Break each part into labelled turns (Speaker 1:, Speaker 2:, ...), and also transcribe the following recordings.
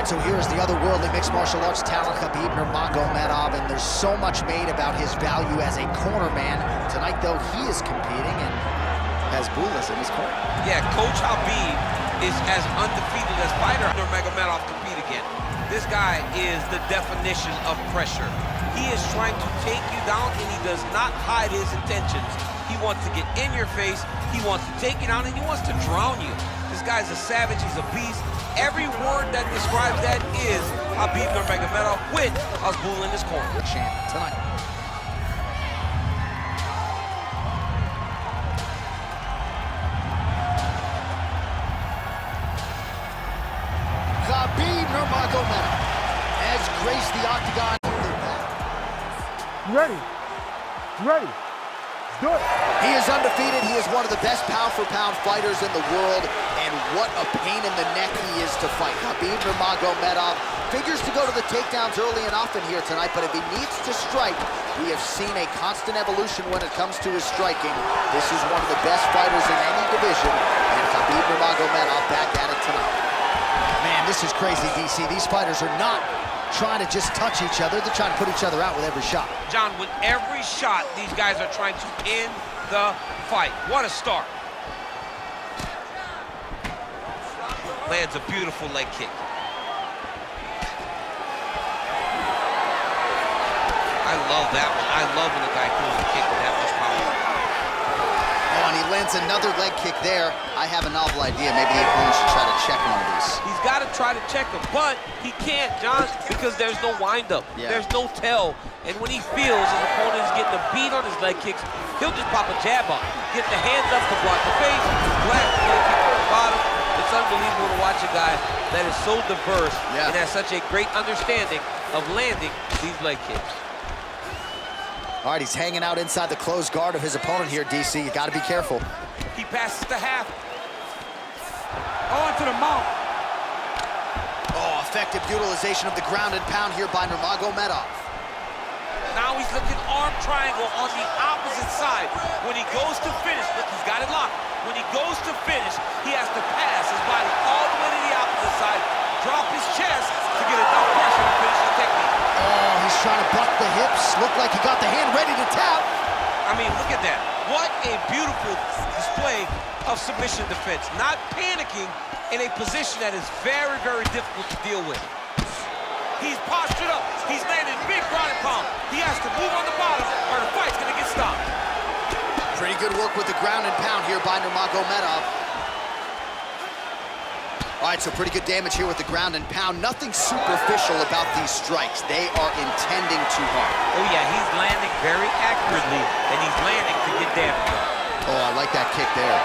Speaker 1: right, so here's the otherworldly mixed martial arts talent, Khabib Nurmagomedov, and there's so much made about his value as a corner man. Tonight, though, he is competing and has Bulas in his corner.
Speaker 2: Yeah, Coach Habib is as undefeated as fighter Nurmagomedov compete again. This guy is the definition of pressure. He is trying to take you down, and he does not hide his intentions. He wants to get in your face, he wants to take you down, and he wants to drown you. This guy's a savage, he's a beast. Every word that describes that is Khabib Nurmagomedov with Azbul in his corner.
Speaker 1: Champ tonight. Khabib Nurmagomedov has graced the octagon.
Speaker 3: You ready? You ready? Let's do it.
Speaker 1: He is undefeated. He is one of the best pound-for-pound fighters in the world, and what a pain in the neck he is to fight. Khabib Nurmagomedov figures to go to the takedowns early and often here tonight, but if he needs to strike, we have seen a constant evolution when it comes to his striking. This is one of the best fighters in any division, and Khabib Nurmagomedov back at it tonight. Man, this is crazy, DC. These fighters are not trying to just touch each other. They're trying to put each other out with every shot.
Speaker 2: John, with every shot, these guys are trying to end the fight. What a start. Lands a beautiful leg kick. I love that one. I love when a guy throws a kick with that much power.
Speaker 1: Oh, and he lands another leg kick there. I have a novel idea. Maybe the opponent should try to check one of these.
Speaker 2: He's got to try to check him, but he can't, John, because there's no windup.
Speaker 1: Yeah.
Speaker 2: There's no tell. And when he feels his opponent is getting a beat on his leg kicks, he'll just pop a jab on, get the hands up to block the face, blast the leg kick on the bottom. It's unbelievable to watch a guy that is so diverse and has such a great understanding of landing these leg kicks.
Speaker 1: All right, he's hanging out inside the closed guard of his opponent here, DC. You got to be careful.
Speaker 2: He passes to half.
Speaker 3: On to the mount.
Speaker 1: Oh, effective utilization of the ground and pound here by Nurmagomedov.
Speaker 2: Now he's looking arm triangle on the opposite side. When he goes to finish, look, he's got it locked. When he goes to finish, he has to pass his body all the way to the opposite side, drop his chest to get enough pressure to finish the technique.
Speaker 1: Oh, he's trying to buck the hips. Looked like he got the hand ready to tap.
Speaker 2: I mean, look at that. What a beautiful display of submission defense. Not panicking in a position that is very, very difficult to deal with. He's postured up. He's landed big ground and pound. He has to move on the bottom or the fight's gonna get stopped.
Speaker 1: Pretty good work with the ground and pound here by Nurmagomedov. All right, so pretty good damage here with the ground and pound. Nothing superficial about these strikes. They are intending to harm.
Speaker 2: Oh yeah, he's landing very accurately, and he's landing to get damage.
Speaker 1: Oh, I like that kick there.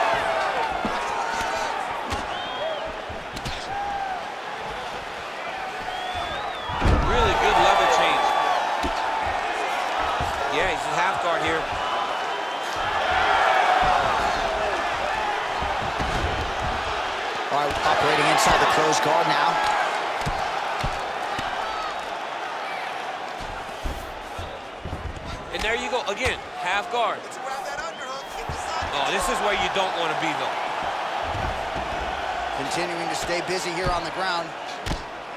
Speaker 2: Really good level change. Yeah, he's in half guard here.
Speaker 1: All right, operating inside the closed guard now.
Speaker 2: And there you go, again, half guard. Oh, this is where you don't want to be, though.
Speaker 1: Continuing to stay busy here on the ground.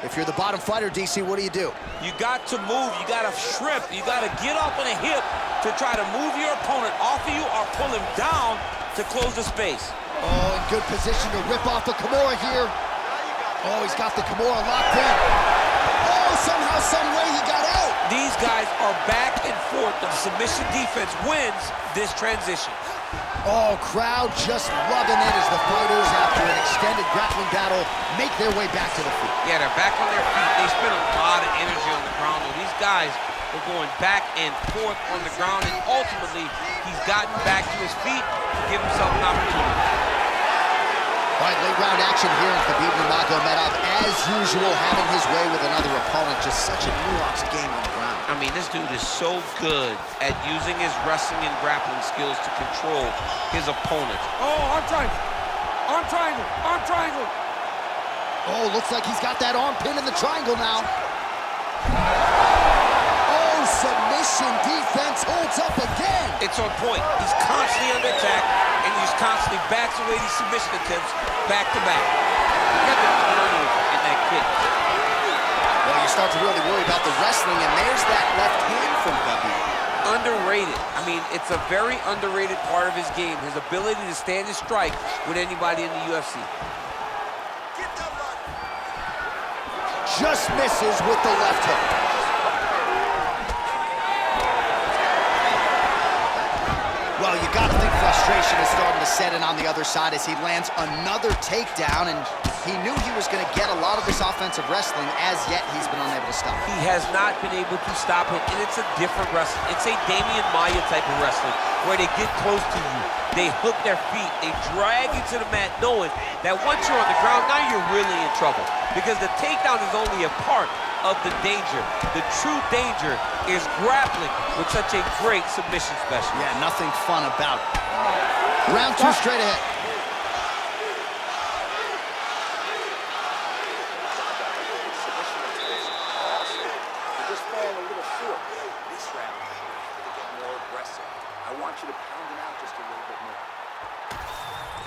Speaker 1: If you're the bottom fighter, DC, what do?
Speaker 2: You got to move, you got to shrimp, you got to get up on a hip to try to move your opponent off of you or pull him down to close the space.
Speaker 1: Oh, in good position to rip off the Kimura here. Oh, he's got the Kimura locked in. Oh, somehow, some way he got out.
Speaker 2: These guys are back and forth. The submission defense wins this transition.
Speaker 1: Oh, crowd just loving it as the fighters, after an extended grappling battle, make their way back to the feet.
Speaker 2: Yeah, they're back on their feet. They spend a lot of energy on the ground. These guys are going back and forth on the ground, and ultimately, he's gotten back to his feet to give himself an opportunity.
Speaker 1: All right, late round action here in Khabib Nurmagomedov, as usual, having his way with another opponent. Just such a nuanced game on the ground.
Speaker 2: I mean, this dude is so good at using his wrestling and grappling skills to control his opponent.
Speaker 3: Oh, arm triangle. Arm triangle. Arm triangle.
Speaker 1: Oh, looks like he's got that arm pin in the triangle now. Oh, submission defense holds up again.
Speaker 2: It's on point. He's constantly under attack, and he just constantly backs away these submission attempts back to back. Look at the turnover in that kick.
Speaker 1: about the wrestling, and there's that left hand from Khabib.
Speaker 2: Underrated. I mean, it's a very underrated part of his game, his ability to stand and strike with anybody in the UFC.
Speaker 1: Just misses with the left hook. Well, you gotta think frustration is starting to set in on the other side as he lands another takedown, and he knew he was gonna get a lot of this offensive wrestling. As yet, he's been unable to stop.
Speaker 2: He has not been able to stop it, and it's a different wrestling. It's a Damian Maia type of wrestling, where they get close to you, they hook their feet, they drag you to the mat, knowing that once you're on the ground, now you're really in trouble, because the takedown is only a part of the danger. The true danger is grappling with such a great submission specialist.
Speaker 1: Yeah, nothing fun about it. Round two straight ahead.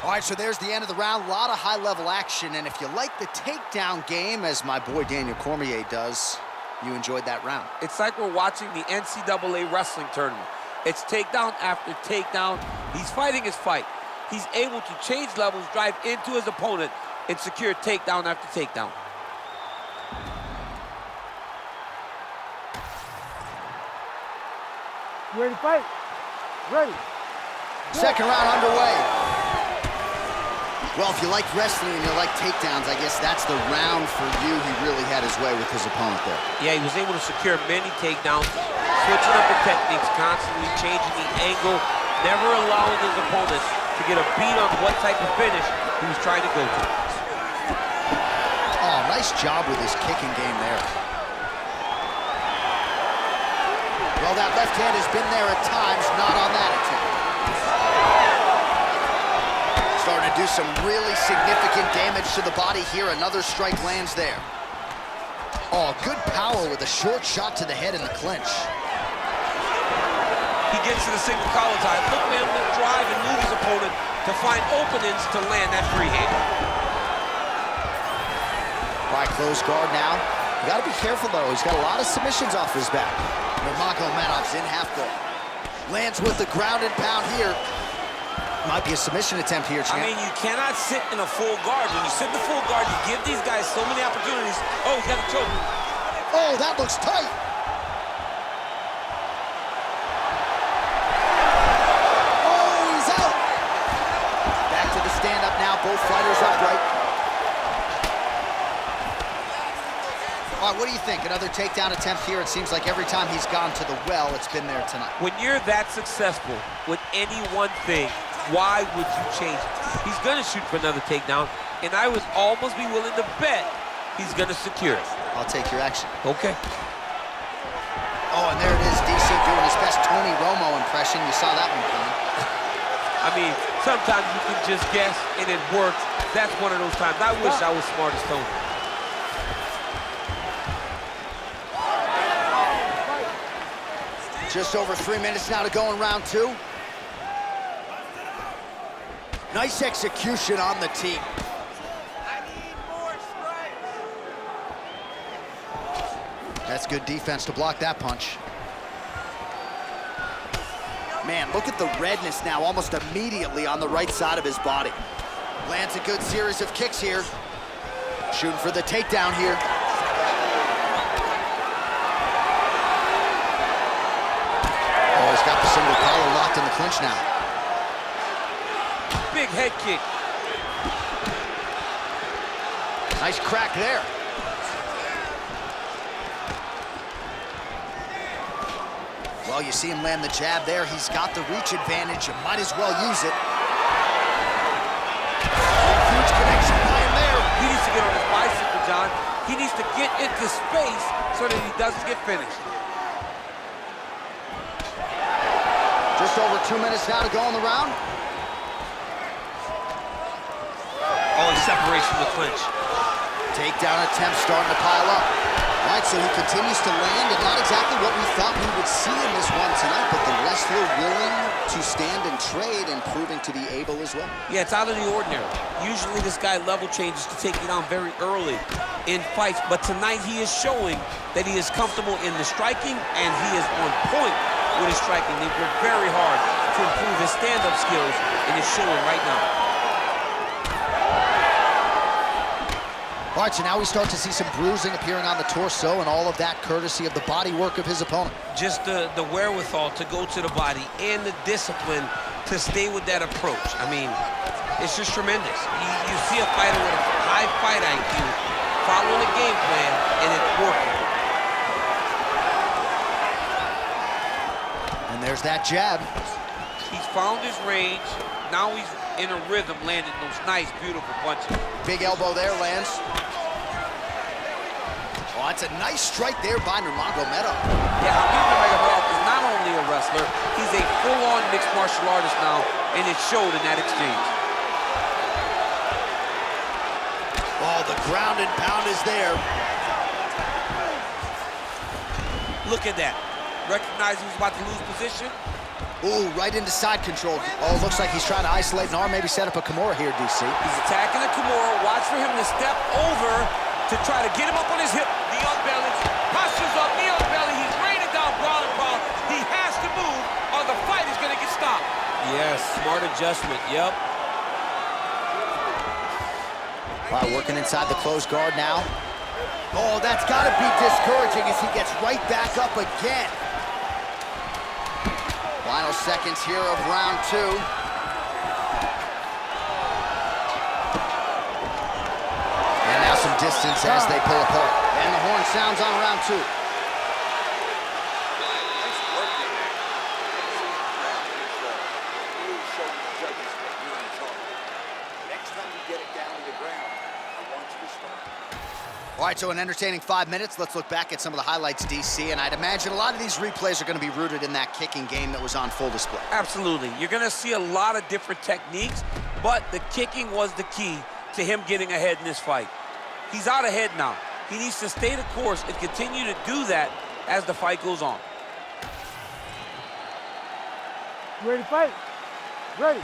Speaker 1: All right, so there's the end of the round. A lot of high-level action, and if you like the takedown game, as my boy Daniel Cormier does, you enjoyed that round.
Speaker 2: It's like we're watching the NCAA wrestling tournament. It's takedown after takedown. He's fighting his fight. He's able to change levels, drive into his opponent, and secure takedown after takedown.
Speaker 3: You ready to fight? Ready.
Speaker 1: Second round underway. Well, if you like wrestling and you like takedowns, I guess that's the round for you. He really had his way with his opponent there.
Speaker 2: Yeah, he was able to secure many takedowns, switching up the techniques, constantly changing the angle, never allowing his opponent to get a beat on what type of finish he was trying to go to.
Speaker 1: Oh, nice job with his kicking game there. Well, that left hand has been there at times, not on that attempt. Starting to do some really significant damage to the body here. Another strike lands there. Oh, good power with a short shot to the head in the clinch.
Speaker 2: He gets to the single collar tie. Look for him to drive and move his opponent to find openings to land that free hand.
Speaker 1: By close guard now. You gotta be careful though. He's got a lot of submissions off his back. Nurmagomedov's in half guard. Lands with the ground and pound here. Might be a submission attempt here, champ.
Speaker 2: I mean, you cannot sit in a full guard. When you sit in the full guard, you give these guys so many opportunities. Oh, he's got a choke.
Speaker 1: Oh, that looks tight. Oh, he's out. Back to the stand-up now. Both fighters upright. All right, what do you think? Another takedown attempt here. It seems like every time he's gone to the well, it's been there tonight.
Speaker 2: When you're that successful with any one thing, why would you change it? He's gonna shoot for another takedown, and I would almost be willing to bet he's gonna secure it.
Speaker 1: I'll take your action.
Speaker 2: Okay.
Speaker 1: Oh, and there it is, DC doing his best Tony Romo impression. You saw that one coming.
Speaker 2: I mean, sometimes you can just guess, and it works. That's one of those times. I wish I was smart as Tony.
Speaker 1: Just over 3 minutes now to go in round two. Nice execution on the team.
Speaker 3: I need more strikes.
Speaker 1: That's good defense to block that punch. Man, look at the redness now almost immediately on the right side of his body. Lands a good series of kicks here. Shooting for the takedown here. Oh, he's got the single collar locked in the clinch now.
Speaker 2: Big head kick.
Speaker 1: Nice crack there. Well, you see him land the jab there. He's got the reach advantage. You might as well use it. Huge connection by him there.
Speaker 2: He needs to get on his bicycle, John. He needs to get into space so that he doesn't get finished.
Speaker 1: Just over 2 minutes now to go in the round.
Speaker 2: Oh, he separates from the clinch.
Speaker 1: Takedown attempt starting to pile up. All right, so he continues to land, and not exactly what we thought we would see in this one tonight, but the wrestler willing to stand and trade and proving to be able as well.
Speaker 2: Yeah, it's out of the ordinary. Usually this guy level changes to take you down very early in fights, but tonight he is showing that he is comfortable in the striking, and he is on point with his striking. They've worked very hard to improve his stand-up skills, and it's showing right now.
Speaker 1: All right, so now we start to see some bruising appearing on the torso, and all of that courtesy of the body work of his opponent.
Speaker 2: Just the wherewithal to go to the body and the discipline to stay with that approach. I mean, it's just tremendous. You see a fighter with a high fight IQ following a game plan, and it's working.
Speaker 1: And there's that jab.
Speaker 2: He's found his range. Now he's in a rhythm, landing those nice, beautiful punches.
Speaker 1: Big elbow there, lands. Oh, that's a nice strike there by Nurmagomedov.
Speaker 2: Yeah, Khabib Nurmagomedov is not only a wrestler, he's a full-on mixed martial artist now, and it showed in that exchange.
Speaker 1: Oh, the ground and pound is there.
Speaker 2: Look at that. Recognizing he's about to lose position.
Speaker 1: Ooh, right into side control. Oh, looks like he's trying to isolate an arm, maybe set up a Kimura here, DC.
Speaker 2: He's attacking the Kimura. Watch for him to step over to try to get him up on his hip. Knee on belly, postures up, knee on belly. He's raining down ground and pound. He has to move or the fight is gonna get stopped. Yes, smart adjustment, yep.
Speaker 1: Wow, working inside the closed guard now. Oh, that's gotta be discouraging as he gets right back up again. Final seconds here of round two. And now some distance as they pull apart. And the horn sounds on round two. Next time you get it down to the ground, I want you to start. All right, so an entertaining 5 minutes. Let's look back at some of the highlights, DC, and I'd imagine a lot of these replays are going to be rooted in that kicking game that was on full display.
Speaker 2: Absolutely. You're going to see a lot of different techniques, but the kicking was the key to him getting ahead in this fight. He's out ahead now. He needs to stay the course and continue to do that as the fight goes on.
Speaker 3: Ready to fight? Ready.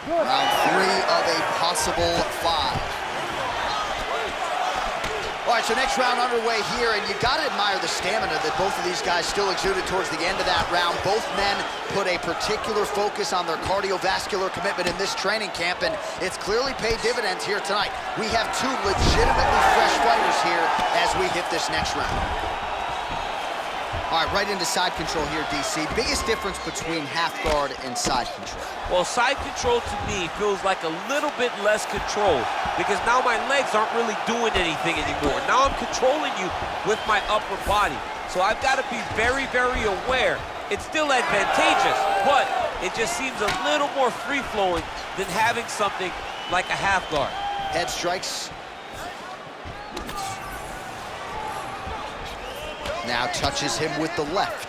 Speaker 3: Good.
Speaker 1: Round three of a possible five. All right, so next round underway here, and you got to admire the stamina that both of these guys still exuded towards the end of that round. Both men put a particular focus on their cardiovascular commitment in this training camp, and it's clearly paid dividends here tonight. We have two legitimately fresh fighters here as we hit this next round. All right, right into side control here, DC. Biggest difference between half guard and side control?
Speaker 2: Well, side control to me feels like a little bit less control because now my legs aren't really doing anything anymore. Now I'm controlling you with my upper body. So I've got to be very, very aware. It's still advantageous, but it just seems a little more free-flowing than having something like a half guard.
Speaker 1: Head strikes. Now touches him with the left.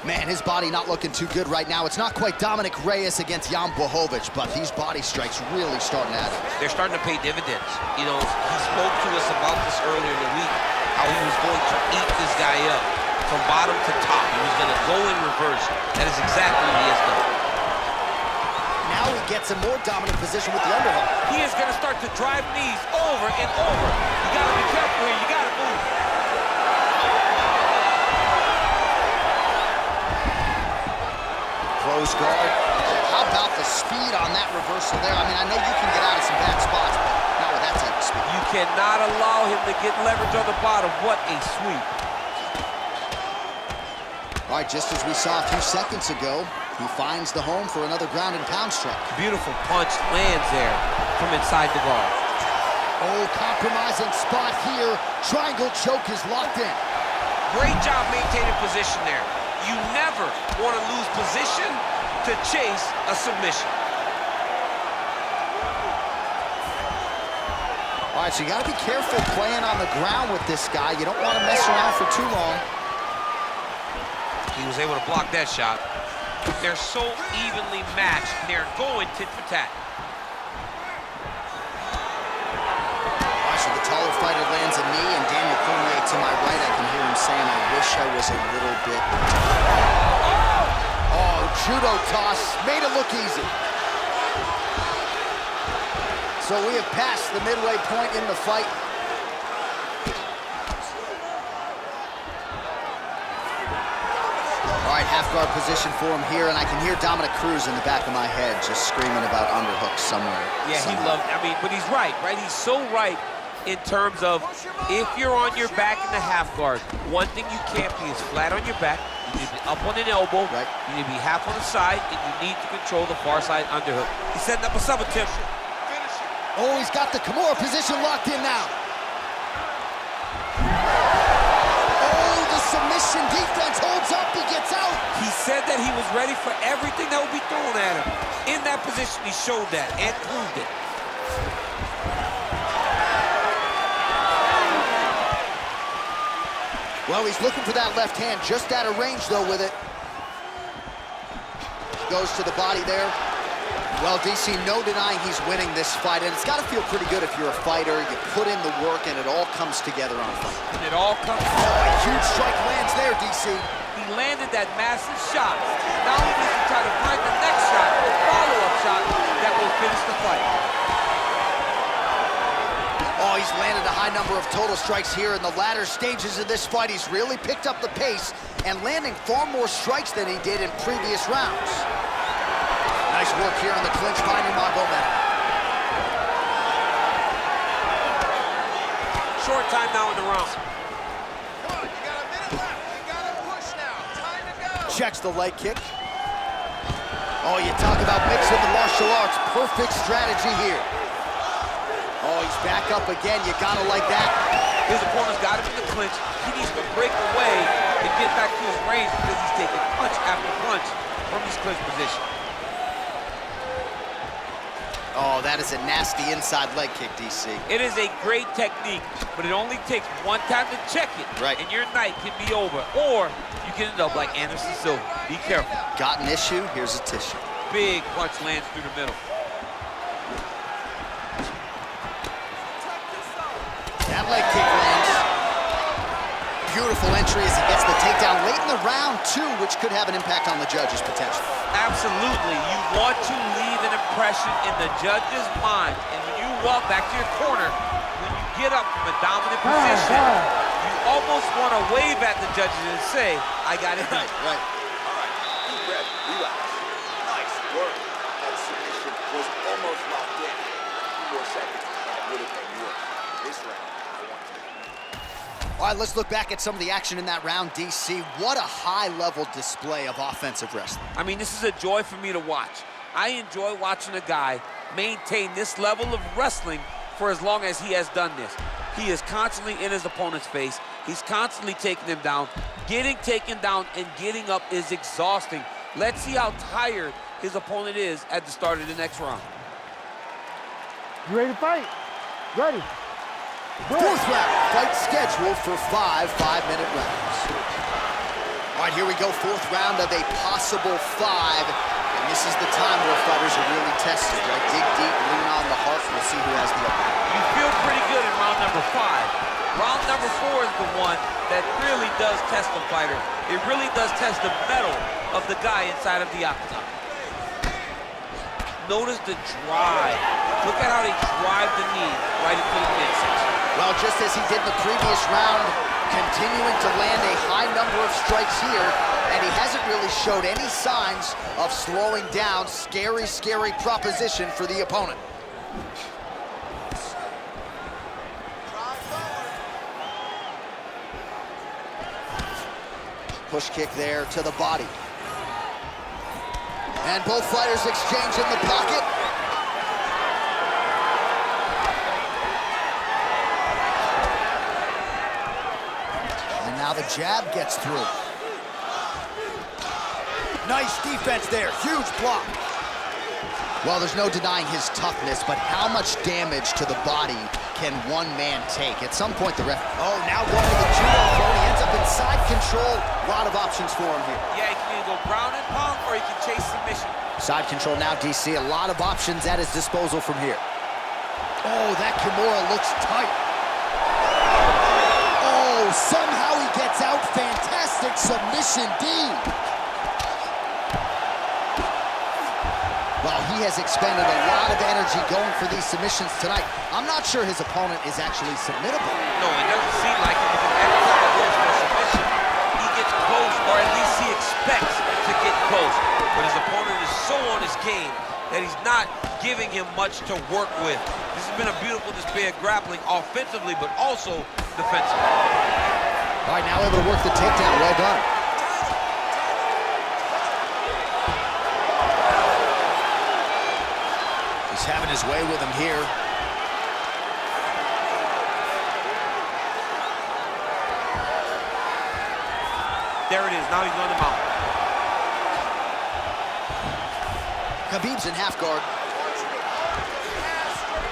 Speaker 1: Man, his body not looking too good right now. It's not quite Dominic Reyes against Jan Blachowicz, but these body strikes really starting to add up.
Speaker 2: They're starting to pay dividends. You know, he spoke to us about this earlier in the week, how he was going to eat this guy up from bottom to top. He was going to go in reverse. That is exactly what he has done.
Speaker 1: Now he gets a more dominant position with the underhook.
Speaker 2: He is going to start to drive knees over and over. You got to be careful here. You got to move.
Speaker 1: Close guard. How about the speed on that reversal there? I mean, I know you can get out of some bad spots, but not with that type of speed.
Speaker 2: You cannot allow him to get leverage on the bottom. What a sweep.
Speaker 1: All right, just as we saw a few seconds ago, he finds the home for another ground and pound strike.
Speaker 2: Beautiful punch lands there from inside the guard.
Speaker 1: Oh, compromising spot here. Triangle choke is locked in.
Speaker 2: Great job maintaining position there. You never want to lose position to chase a submission.
Speaker 1: All right, so you got to be careful playing on the ground with this guy. You don't want to mess around for too long.
Speaker 2: He was able to block that shot. They're so evenly matched. They're going tit for tat.
Speaker 1: So the taller fighter lands a knee, and Daniel Cormier to my right, I can hear him saying, I wish I was a little bit... Oh, judo toss, made it look easy. So we have passed the midway point in the fight. All right, half guard position for him here, and I can hear Dominic Cruz in the back of my head just screaming about underhooks somewhere.
Speaker 2: Yeah, he loves, I mean, but he's right? He's so right in terms of if you're on your back in the half guard, one thing you can't be is flat on your back. You need to be up on an elbow. Right. You need to be half on the side, and you need to control the far side underhook. He's setting up a sub attempt.
Speaker 1: Oh, he's got the Kimura position locked in now. Oh, the submission defense holds up, he gets out.
Speaker 2: He said that he was ready for everything that would be thrown at him. In that position, he showed that and proved it.
Speaker 1: Well, he's looking for that left hand, just out of range, though, with it. Goes to the body there. Well, DC, no denying he's winning this fight, and it's got to feel pretty good if you're a fighter. You put in the work, and it all comes together on fight.
Speaker 2: And it all comes
Speaker 1: together. Oh, a huge strike lands there, DC.
Speaker 2: He landed that massive shot. Now he needs to try to find the next shot, the follow-up shot, that will finish the fight.
Speaker 1: Oh, he's landed a high number of total strikes here in the latter stages of this fight. He's really picked up the pace and landing far more strikes than he did in previous rounds. Nice work here in the clinch by Nurmagomedov.
Speaker 2: Short time now in the round.
Speaker 3: Come on, you got a minute left. You got to push now. Time to go.
Speaker 1: Checks the leg kick. Oh, you talk about mixing the martial arts. Perfect strategy here. Oh, he's back up again. You gotta like that.
Speaker 2: His opponent's got him in the clinch. He needs to break away and get back to his range because he's taking punch after punch from his clinch position.
Speaker 1: Oh, that is a nasty inside leg kick, DC.
Speaker 2: It is a great technique, but it only takes one time to check it,
Speaker 1: right,
Speaker 2: and your night can be over. Or you can end up like Anderson Silva. Be careful.
Speaker 1: Got an issue, here's a tissue.
Speaker 2: Big punch lands through the middle.
Speaker 1: That leg kick lands. Beautiful entry as he gets the takedown late in the round, too, which could have an impact on the judges, potentially.
Speaker 2: Absolutely. You want to leave an impression in the judge's mind. And when you walk back to your corner, when you get up from a dominant position, you almost want to wave at the judges and say, I got it done.
Speaker 1: Right.
Speaker 4: All right. Deep breath. Relax. Nice work. That submission was almost locked in. 2 more seconds, and it would have been yours. This round, I want to.
Speaker 1: All right, let's look back at some of the action in that round, DC. What a high-level display of offensive wrestling.
Speaker 2: I mean, this is a joy for me to watch. I enjoy watching a guy maintain this level of wrestling for as long as he has done this. He is constantly in his opponent's face. He's constantly taking him down. Getting taken down and getting up is exhausting. Let's see how tired his opponent is at the start of the next round.
Speaker 5: You ready to fight? Ready.
Speaker 1: Fourth round, fight scheduled for 5 5-minute rounds. All right, here we go, fourth round of a possible 5. And this is the time where fighters are really tested, right? Dig deep, lean on the heart, we'll see who has the upper hand.
Speaker 2: You feel pretty good in round number 5. Round number 4 is the one that really does test the fighter. It really does test the mettle of the guy inside of the octagon. Notice the drive. Look at how they drive the knee right into the midsection.
Speaker 1: Well, just as he did in the previous round, continuing to land a high number of strikes here, and he hasn't really showed any signs of slowing down. Scary, scary proposition for the opponent. Push kick there to the body. And both fighters exchange in the pocket. And now the jab gets through. Nice defense there, huge block. Well, there's no denying his toughness, but how much damage to the body can one man take? At some point, the ref... Oh, now going to the judo throw. He ends up in side control. A lot of options for him here.
Speaker 2: Yeah, he can either go ground and pound, or he can chase submission.
Speaker 1: Side control now, DC. A lot of options at his disposal from here. Oh, that Kimura looks tight. Yes, indeed. Well, he has expended a lot of energy going for these submissions tonight. I'm not sure his opponent is actually submittable.
Speaker 2: No, it doesn't seem like it, because every time he goes for a submission, he gets close, or at least he expects to get close. But his opponent is so on his game that he's not giving him much to work with. This has been a beautiful display of grappling offensively, but also defensively.
Speaker 1: All right, now able to work the takedown. Well done. He's having his way with him here.
Speaker 2: There it is. Now he's on the mount.
Speaker 1: Khabib's in half guard.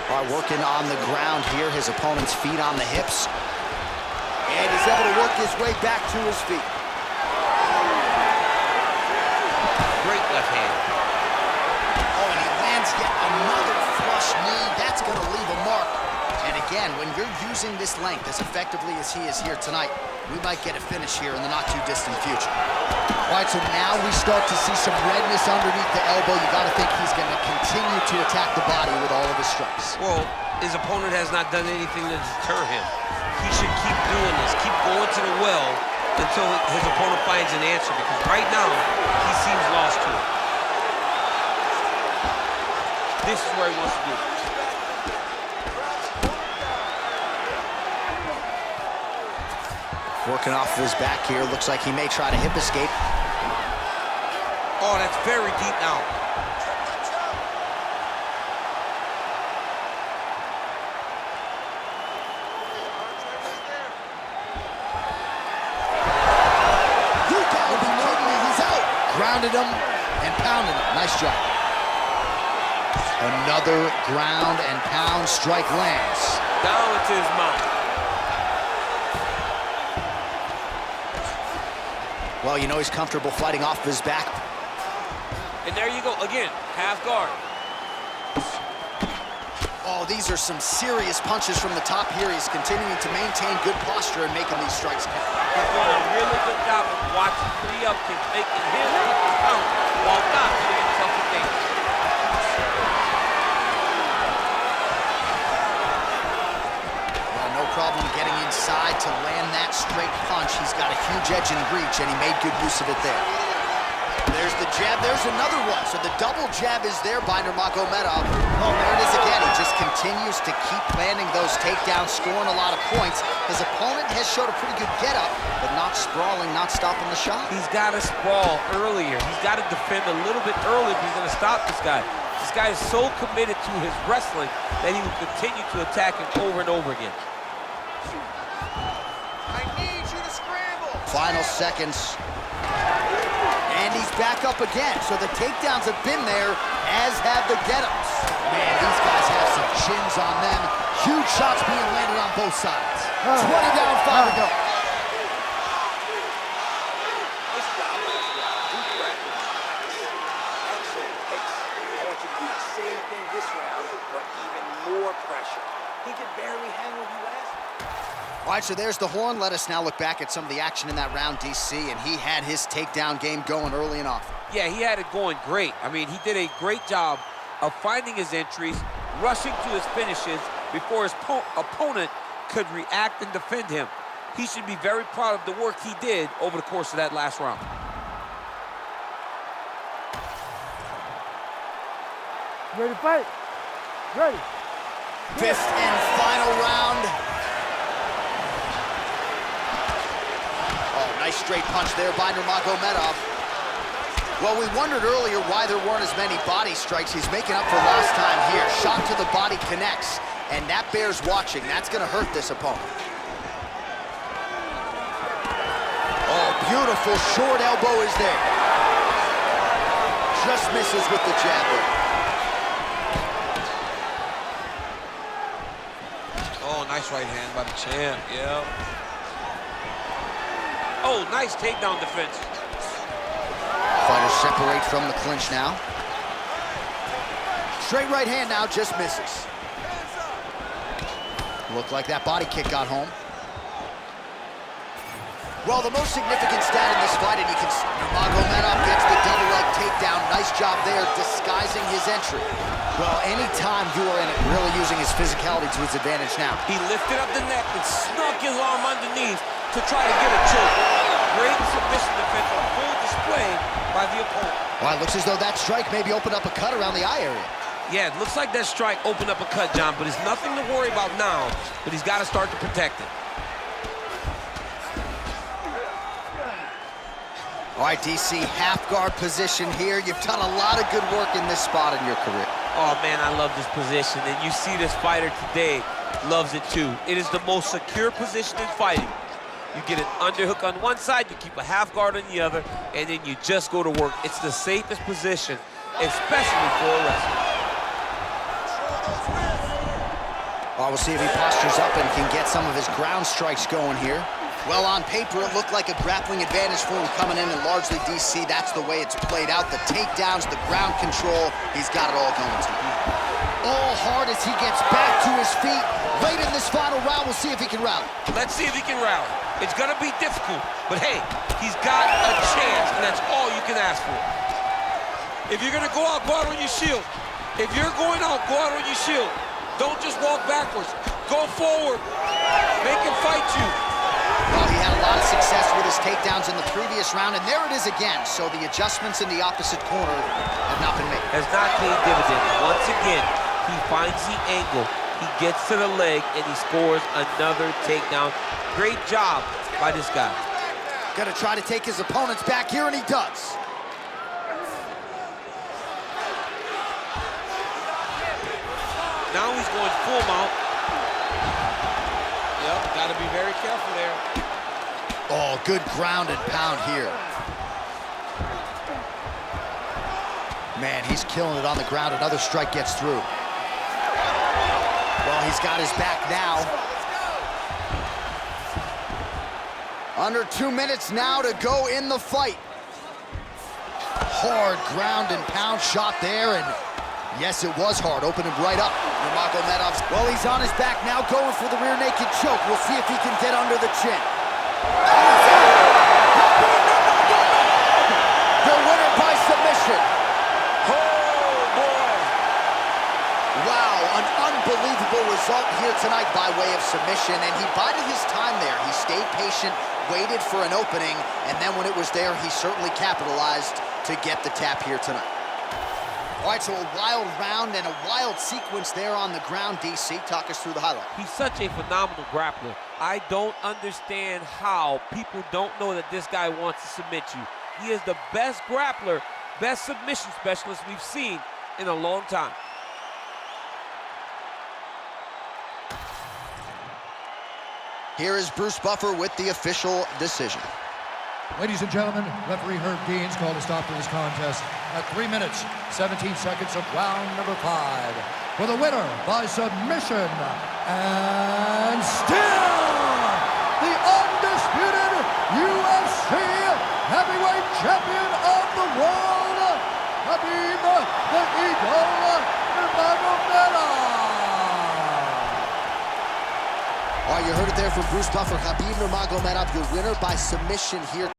Speaker 1: All right, working on the ground here. His opponent's feet on the hips. And he's able to work his way back to his feet.
Speaker 2: Great left hand.
Speaker 1: Oh, and he lands yet another flush knee. That's going to leave a mark. And again, when you're using this length as effectively as he is here tonight, we might get a finish here in the not-too-distant future. All right, so now we start to see some redness underneath the elbow. You got to think he's going to continue to attack the body with all of his strikes.
Speaker 2: Well, his opponent has not done anything to deter him. He should keep doing this, keep going to the well until his opponent finds an answer, because right now, he seems lost to it. This is where he wants to do it.
Speaker 1: Working off of his back here. Looks like he may try to hip escape.
Speaker 2: Oh, that's very deep now.
Speaker 1: You gotta be kidding me. He's out. Grounded him and pounded him. Nice job. Another ground and pound strike lands.
Speaker 2: Down into his mouth.
Speaker 1: Well, you know he's comfortable fighting off of his back.
Speaker 2: And there you go, again, half guard.
Speaker 1: Oh, these are some serious punches from the top here. He's continuing to maintain good posture and making these strikes count.
Speaker 2: He's doing a really good job of watching three up kicks, making his kicks count while not putting himself in danger.
Speaker 1: Well, no problem getting inside to land that straight punch. He's got a huge edge in reach, and he made good use of it there. There's the jab. There's another one. So the double jab is there by Nurmagomedov. Oh, there it is again. He just continues to keep landing those takedowns, scoring a lot of points. His opponent has showed a pretty good get-up, but not sprawling, not stopping the shot.
Speaker 2: He's got to sprawl earlier. He's got to defend a little bit early if he's going to stop this guy. This guy is so committed to his wrestling that he will continue to attack him over and over again.
Speaker 3: I need you to scramble.
Speaker 1: Final seconds. And he's back up again. So the takedowns have been there, as have the get-ups. Man, these guys have some chins on them. Huge shots being landed on both sides. 20 down, 5 to go.
Speaker 4: Nice job last round. Deep breath. Excellent pace. I want you to do the same thing this round, but even more pressure. He could barely hang with you last.
Speaker 1: All right, so there's the horn. Let us now look back at some of the action in that round, DC, and he had his takedown game going early and often.
Speaker 2: Yeah, he had it going great. I mean, he did a great job of finding his entries, rushing to his finishes before his opponent could react and defend him. He should be very proud of the work he did over the course of that last round.
Speaker 5: Ready to fight? Ready.
Speaker 1: Fifth and final round. Oh, nice straight punch there by Nurmagomedov. Well, we wondered earlier why there weren't as many body strikes. He's making up for lost time here. Shot to the body connects, and that bears watching. That's going to hurt this opponent. Oh, beautiful short elbow is there. Just misses with the jab there.
Speaker 2: Oh, nice right hand by the champ, yeah. Oh, nice takedown defense.
Speaker 1: Fighters separate from the clinch now. Straight right hand now, just misses. Looked like that body kick got home. Well, the most significant stat in this fight, and you can see Nurmagomedov gets the double leg takedown. Nice job there, disguising his entry. Well, anytime you are in it, really using his physicality to his advantage now.
Speaker 2: He lifted up the neck and snuck his arm underneath to try to get a choke. Great submission defense on full display by the opponent.
Speaker 1: Well, it looks as though that strike maybe opened up a cut around the eye area.
Speaker 2: Yeah, it looks like that strike opened up a cut, John, but it's nothing to worry about now, but he's got to start to protect it.
Speaker 1: All right, DC, half guard position here. You've done a lot of good work in this spot in your career.
Speaker 2: Oh, man, I love this position, and you see this fighter today loves it too. It is the most secure position in fighting. You get an underhook on one side, you keep a half guard on the other, and then you just go to work. It's the safest position, especially for a wrestler.
Speaker 1: Well, we'll see if he postures up and can get some of his ground strikes going here. Well, on paper, it looked like a grappling advantage for him coming in, and largely, DC, that's the way it's played out. The takedowns, the ground control, he's got it all going to him. All hard as he gets back to his feet. Late in this final round, we'll see if he can rally.
Speaker 2: Let's see if he can rally. It's gonna be difficult, but hey, he's got a chance, and that's all you can ask for. If you're gonna go out on your shield. If you're going out, go out on your shield. Don't just walk backwards. Go forward. Make him fight you.
Speaker 1: Well, he had a lot of success with his takedowns in the previous round, and there it is again. So the adjustments in the opposite corner have not been made.
Speaker 2: Has not paid dividends. Once again, he finds the angle. He gets to the leg, and he scores another takedown. Great job by this guy.
Speaker 1: Gonna try to take his opponents back here, and he does.
Speaker 2: Now he's going full mount. Yep, gotta be very careful there.
Speaker 1: Oh, good ground and pound here. Man, he's killing it on the ground. Another strike gets through. Well, he's got his back now. Under 2 minutes now to go in the fight. Hard ground and pound shot there, and yes, it was hard, opening right up. Nurmagomedov, well, he's on his back now, going for the rear naked choke. We'll see if he can get under the chin. The winner by submission.
Speaker 2: Oh, boy.
Speaker 1: Wow, an unbelievable result here tonight by way of submission, and he bided his time there. He stayed patient, waited for an opening, and then when it was there, he certainly capitalized to get the tap here tonight. All right, so a wild round and a wild sequence there on the ground, DC. Talk us through the highlight.
Speaker 2: He's such a phenomenal grappler. I don't understand how people don't know that this guy wants to submit you. He is the best grappler, best submission specialist we've seen in a long time.
Speaker 1: Here is Bruce Buffer with the official decision.
Speaker 6: Ladies and gentlemen, referee Herb Deans called a stop to this contest at 3 minutes, 17 seconds of round number 5. For the winner by submission, and still the undisputed UFC heavyweight champion of the world, Khabib the Eagle Nurmagomedov.
Speaker 1: All right, you heard it there from Bruce Buffer. Khabib Nurmagomedov, your winner by submission here.